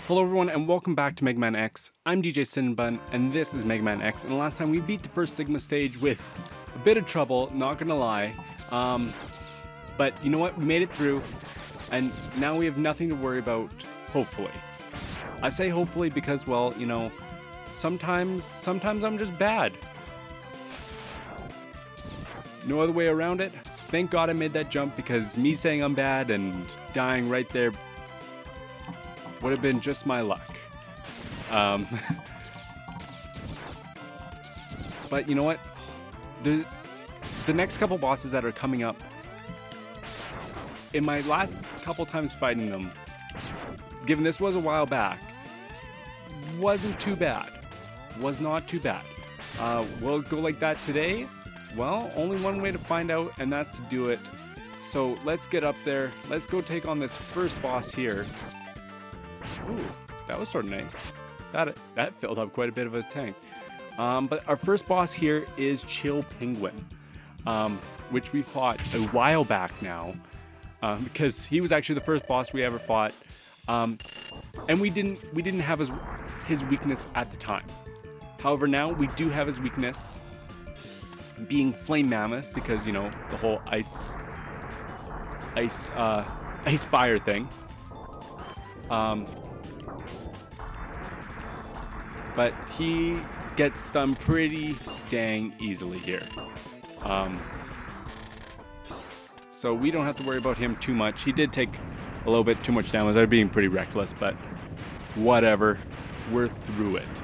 Hello everyone and welcome back to Mega Man X. I'm DjCinnamonBun and this is Mega Man X, and last time we beat the first Sigma stage with a bit of trouble, not gonna lie. But you know what, we made it through and now we have nothing to worry about, hopefully. I say hopefully because, well, you know, sometimes I'm just bad. No other way around it. Thank God I made that jump, because me saying I'm bad and dying right there would have been just my luck. But you know what? The next couple bosses that are coming up, in my last couple times fighting them, given this was a while back, wasn't too bad. Was not too bad. Will it go like that today? Well, only one way to find out, and that's to do it. So let's get up there. Let's go take on this first boss here. Ooh, that was sort of nice. That filled up quite a bit of his tank. But our first boss here is Chill Penguin, which we fought a while back now, because he was actually the first boss we ever fought, and we didn't have his weakness at the time. However, now we do have his weakness, being Flame Mammoth, because, you know, the whole ice fire thing. But he gets stunned pretty dang easily here. So we don't have to worry about him too much. He did take a little bit too much damage. I'm being pretty reckless, but whatever. We're through it.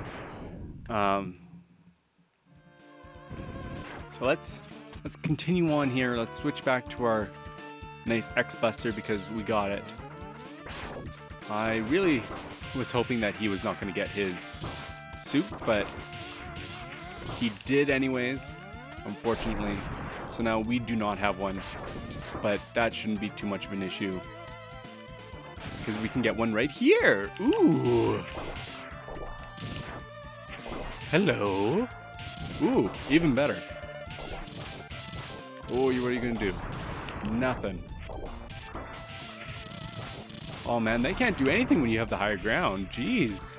So let's continue on here. Let's switch back to our nice X-Buster, because we got it. I really was hoping that he was not going to get his suit, but he did anyways, unfortunately. So now we do not have one, but that shouldn't be too much of an issue, because we can get one right here. Ooh. Hello. Ooh, even better. Oh, what are you going to do? Nothing. Oh man, they can't do anything when you have the higher ground. Jeez.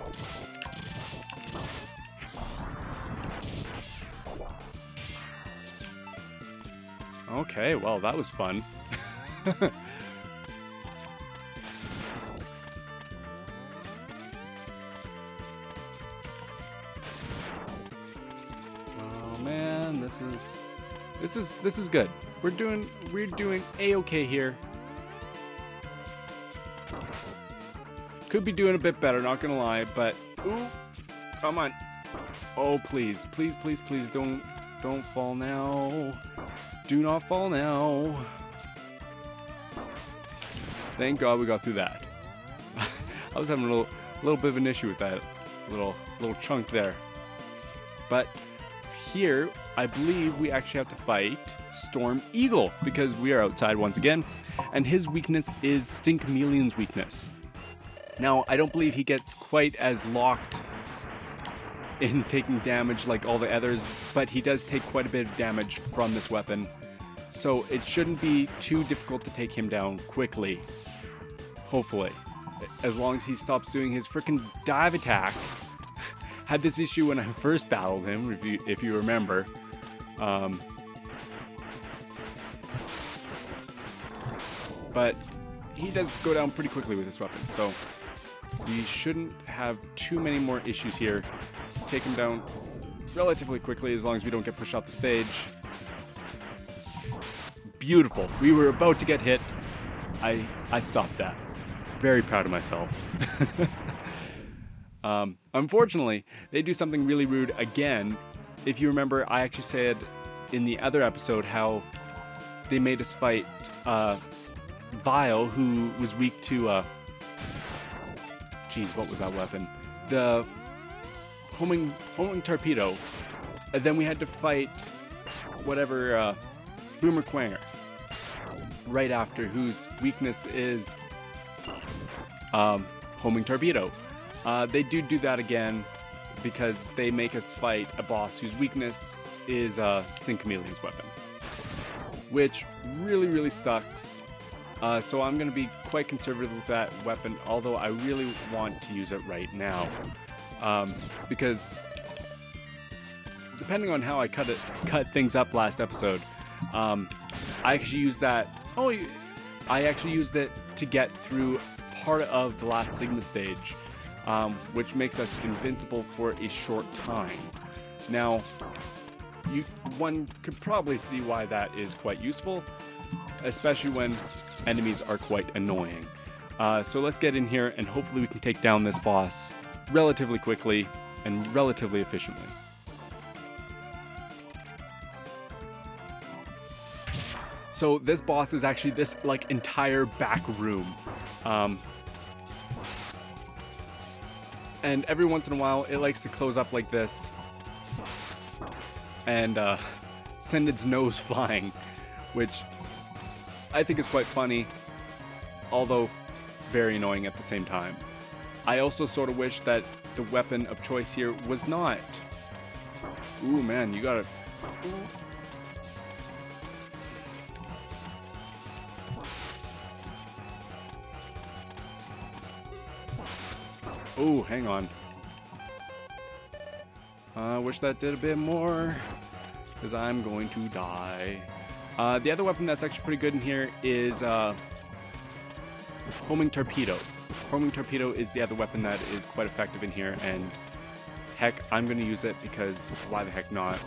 Okay, well, that was fun. Oh man, this is good. We're doing A-okay here. Could be doing a bit better, not gonna lie, but ooh, come on. Oh, please, please, please, please don't fall now. Do not fall now. Thank God we got through that. I was having a little bit of an issue with that little chunk there. But here, I believe we actually have to fight Storm Eagle, because we are outside once again, and his weakness is Stink Chameleon's weakness. Now, I don't believe he gets quite as locked in taking damage like all the others, but he does take quite a bit of damage from this weapon. So it shouldn't be too difficult to take him down quickly. Hopefully. As long as he stops doing his freaking dive attack. Had this issue when I first battled him, if you remember. But he does go down pretty quickly with this weapon, so we shouldn't have too many more issues here. Take him down relatively quickly, as long as we don't get pushed off the stage. Beautiful. We were about to get hit. I stopped that. Very proud of myself. Unfortunately, they do something really rude again. If you remember, I actually said in the other episode how they made us fight Vile, who was weak to geez, what was that weapon? The homing torpedo. And then we had to fight whatever Boomer Quanger right after, whose weakness is homing torpedo. They do that again, because they make us fight a boss whose weakness is Stink Chameleon's weapon, which really sucks. So I'm going to be quite conservative with that weapon, although I really want to use it right now. Because depending on how I cut things up last episode, I actually used that. I actually used it to get through part of the last Sigma stage, which makes us invincible for a short time. Now, one could probably see why that is quite useful, especially when enemies are quite annoying. So let's get in here and hopefully we can take down this boss relatively quickly and relatively efficiently. So this boss is actually this like entire back room. And every once in a while it likes to close up like this and send its nose flying, which I think is quite funny, although very annoying at the same time. I also sort of wish that the weapon of choice here was not. Ooh man, you gotta... Ooh, hang on. I wish that did a bit more, because I'm going to die. The other weapon that's actually pretty good in here is Homing Torpedo. Homing Torpedo is the other weapon that is quite effective in here, and heck, I'm going to use it because why the heck not?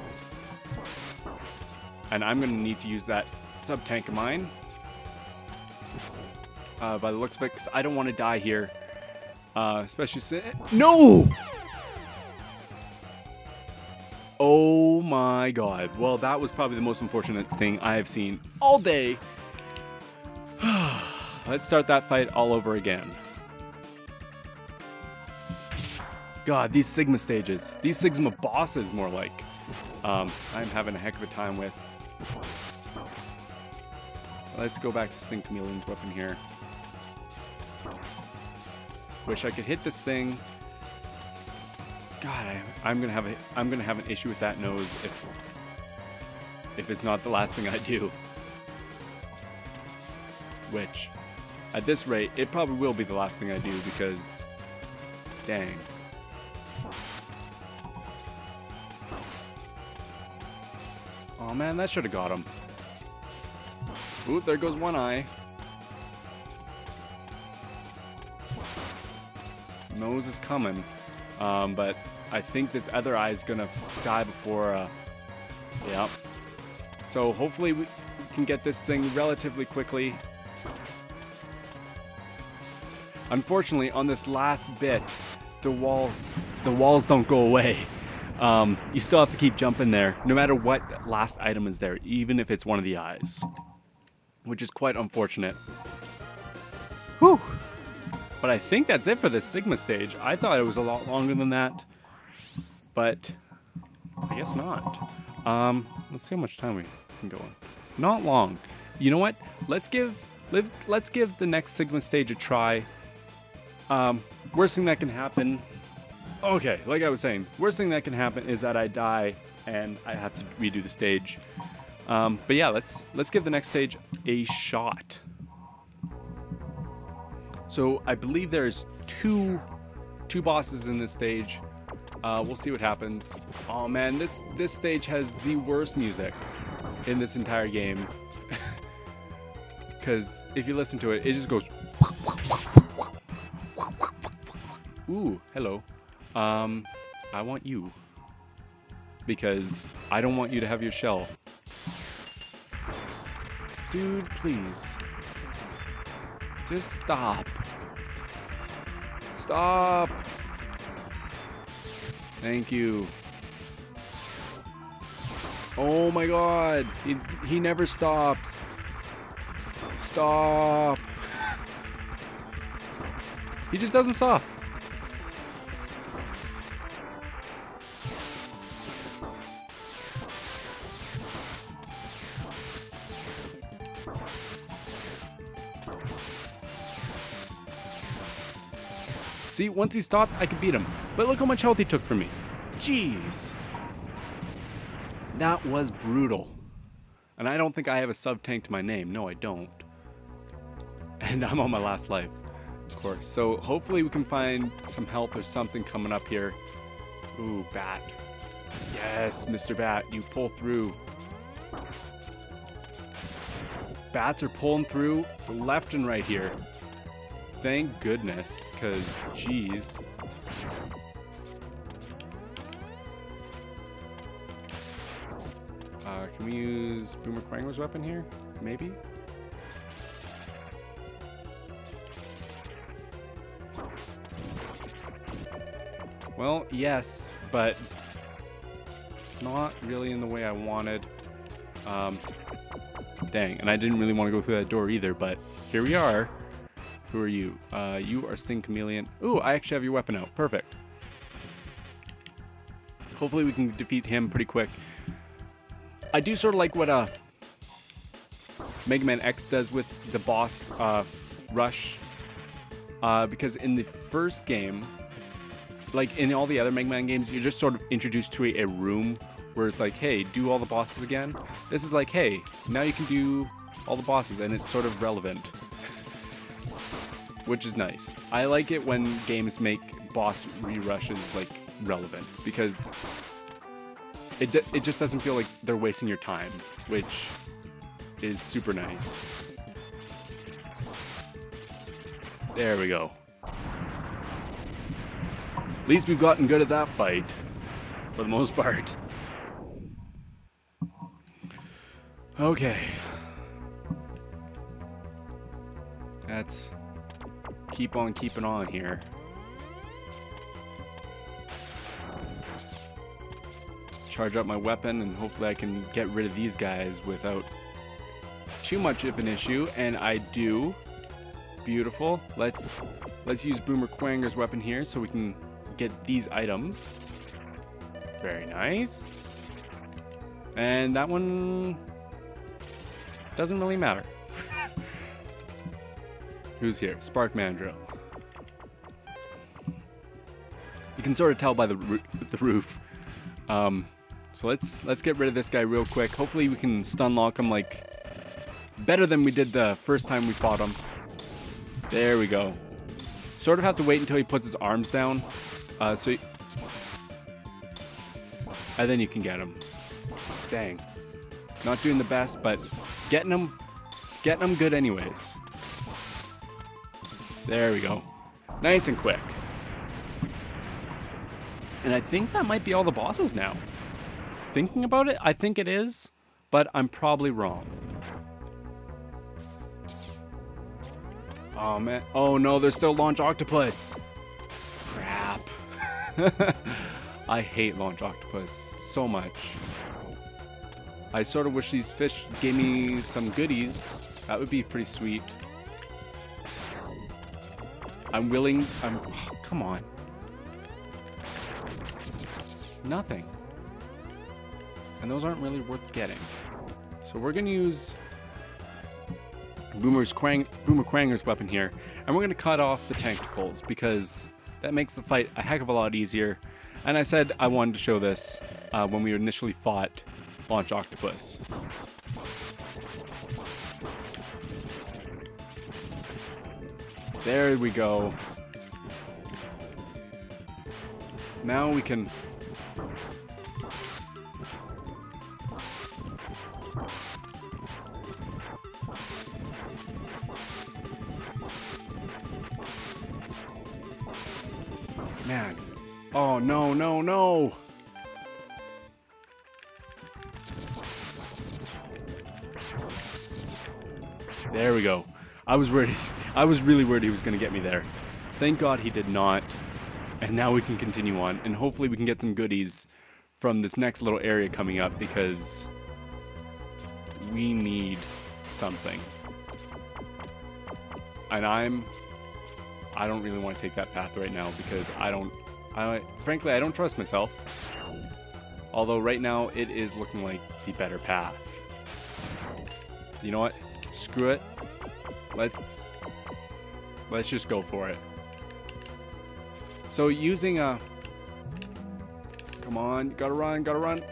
And I'm going to need to use that sub-tank of mine. By the looks of it, because I don't want to die here. Especially no! Oh my god. Well, that was probably the most unfortunate thing I have seen all day. Let's start that fight all over again. God, these Sigma stages. These Sigma bosses, more like. I'm having a heck of a time with. Let's go back to Sting Chameleon's weapon here. Wish I could hit this thing. God, I'm gonna have an issue with that nose if it's not the last thing I do. Which, at this rate, it probably will be the last thing I do because, dang. Oh man, that should have got him. Ooh, there goes one eye. Nose is coming, but I think this other eye is gonna die before, yeah. So hopefully we can get this thing relatively quickly. Unfortunately, on this last bit, the walls don't go away. You still have to keep jumping there, no matter what last item is there, even if it's one of the eyes, which is quite unfortunate. Whew. But I think that's it for this Sigma stage. I thought it was a lot longer than that, but I guess not. Let's see how much time we can go on. Not long. You know what? Let's give the next Sigma stage a try. Worst thing that can happen. Okay, like I was saying, worst thing that can happen is that I die and I have to redo the stage. But yeah, let's give the next stage a shot. So I believe there's two bosses in this stage. We'll see what happens. Oh man, this stage has the worst music in this entire game. Because if you listen to it, it just goes. Ooh, hello. I want you. Because I don't want you to have your shell. Dude, please. Just stop. Stop. Thank you. Oh my god. He never stops. Stop. He just doesn't stop. See, once he stopped, I could beat him. But look how much health he took from me. Jeez. That was brutal. And I don't think I have a sub-tank to my name. No, I don't. And I'm on my last life, of course. So hopefully we can find some help or something coming up here. Ooh, bat. Yes, Mr. Bat, you pull through. Bats are pulling through left and right here. Thank goodness, because, geez. Can we use Boomer Quanger's weapon here? Maybe? Well, yes, but not really in the way I wanted. Dang, and I didn't really want to go through that door either, but here we are. Who are you? You are Sting Chameleon. Ooh, I actually have your weapon out. Perfect. Hopefully we can defeat him pretty quick. I do sort of like what Mega Man X does with the boss rush. Because in the first game, like in all the other Mega Man games, you're just sort of introduced to a room where it's like, hey, do all the bosses again. This is like, hey, now you can do all the bosses, and it's sort of relevant. Which is nice. I like it when games make boss re-rushes like relevant, because it just doesn't feel like they're wasting your time, which is super nice. There we go. At least we've gotten good at that fight, for the most part. Okay. Let's keep on keeping on here. Charge up my weapon, and hopefully I can get rid of these guys without too much of an issue, and I do. Beautiful. Let's use Boomer Quanger's weapon here so we can get these items. Very nice. And that one doesn't really matter. Who's here? Spark Mandrill. You can sort of tell by the roof. So let's get rid of this guy real quick. Hopefully we can stun lock him like better than we did the first time we fought him. There we go. Sort of have to wait until he puts his arms down, and then you can get him. Dang, not doing the best, but getting him good anyways. There we go. Nice and quick. And I think that might be all the bosses now. Thinking about it, I think it is, but I'm probably wrong. Oh man, oh no, there's still Launch Octopus. Crap. I hate Launch Octopus so much. I sort of wish these fish gave me some goodies. That would be pretty sweet. Oh, come on. Nothing. And those aren't really worth getting. So we're gonna use Boomer Quanger's weapon here, and we're gonna cut off the tentacles because that makes the fight a heck of a lot easier. And I said I wanted to show this when we initially fought Launch Octopus. There we go. Now we can... Man. Oh, no, no, no. There we go. I was really worried he was going to get me there. Thank God he did not. And now we can continue on, and hopefully we can get some goodies from this next little area coming up, because we need something. And I don't really want to take that path right now, because frankly, I don't trust myself. Although right now it is looking like the better path. You know what? Screw it. Let's just go for it. So using a... Come on, gotta run, gotta run.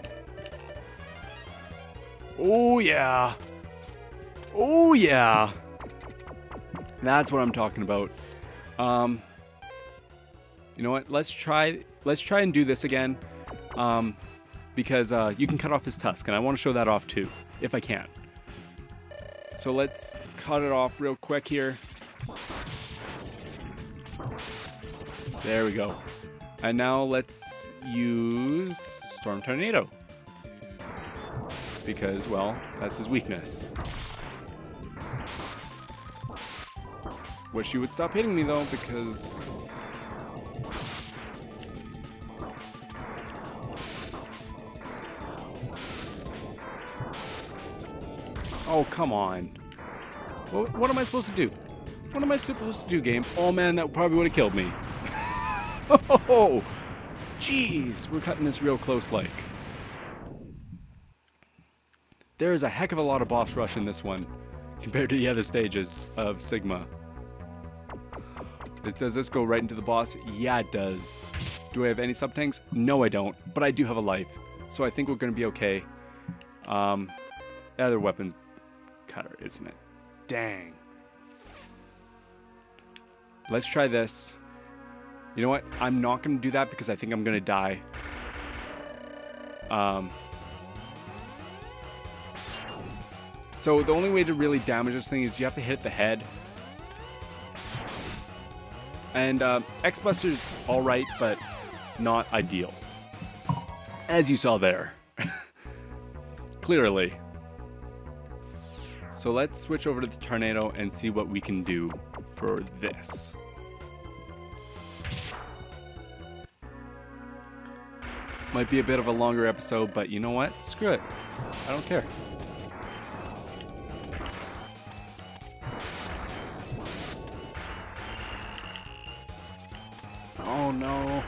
Oh yeah. Oh yeah. That's what I'm talking about. You know what? Let's try and do this again. Because you can cut off his tusk, and I want to show that off too, if I can. So let's cut it off real quick here. There we go. And now let's use Storm Tornado. Because, well, that's his weakness. Wish you would stop hitting me though, because... Oh, come on. What am I supposed to do? What am I supposed to do, game? Oh man, that probably would have killed me. Oh, jeez, we're cutting this real close like. There is a heck of a lot of boss rush in this one compared to the other stages of Sigma. Does this go right into the boss? Yeah, it does. Do I have any sub-tanks? No, I don't, but I do have a life, so I think we're going to be okay. The other weapon's cutter, isn't it? Dang. Let's try this. You know what? I'm not going to do that because I think I'm going to die. So the only way to really damage this thing is you have to hit the head. And X-Buster's alright, but not ideal. As you saw there. Clearly. So let's switch over to the tornado and see what we can do for this. Might be a bit of a longer episode, but you know what? Screw it. I don't care. Oh no.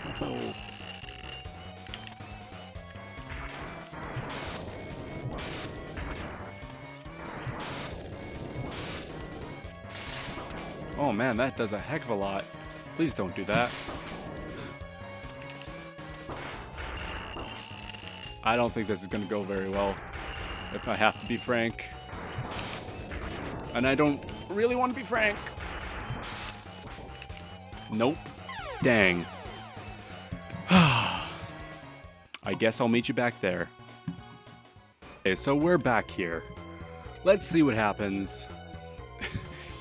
Oh man, that does a heck of a lot. Please don't do that. I don't think this is going to go very well, if I have to be frank. And I don't really want to be frank. Nope. Dang. I guess I'll meet you back there. Okay, so we're back here. Let's see what happens.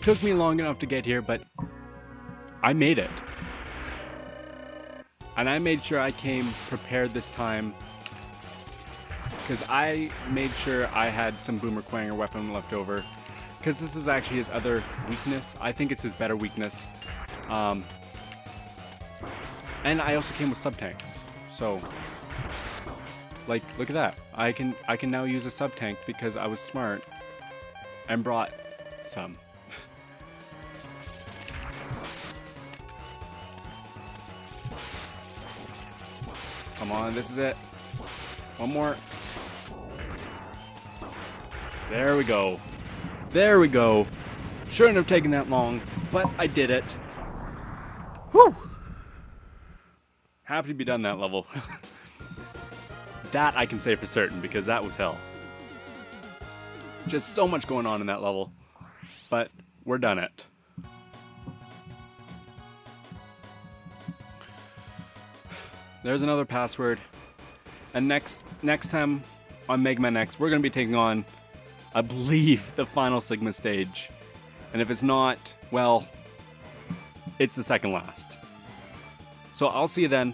Took me long enough to get here, but I made it. And I made sure I came prepared this time, because I made sure I had some Boomer Quanger weapon left over, because this is actually his other weakness. I think it's his better weakness. And I also came with sub-tanks, so like, look at that. I can now use a sub-tank because I was smart and brought some. Come on, this is it. One more. There we go. There we go. Shouldn't have taken that long, but I did it. Whew! Happy to be done that level. That I can say for certain, because that was hell. Just so much going on in that level. But we're done it. There's another password. And next time on Mega Man X, we're going to be taking on, I believe, the final Sigma stage. And if it's not, well, it's the second last. So I'll see you then.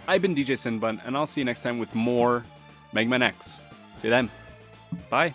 I've been DjCinnamonBun, and I'll see you next time with more Mega Man X. See you then. Bye.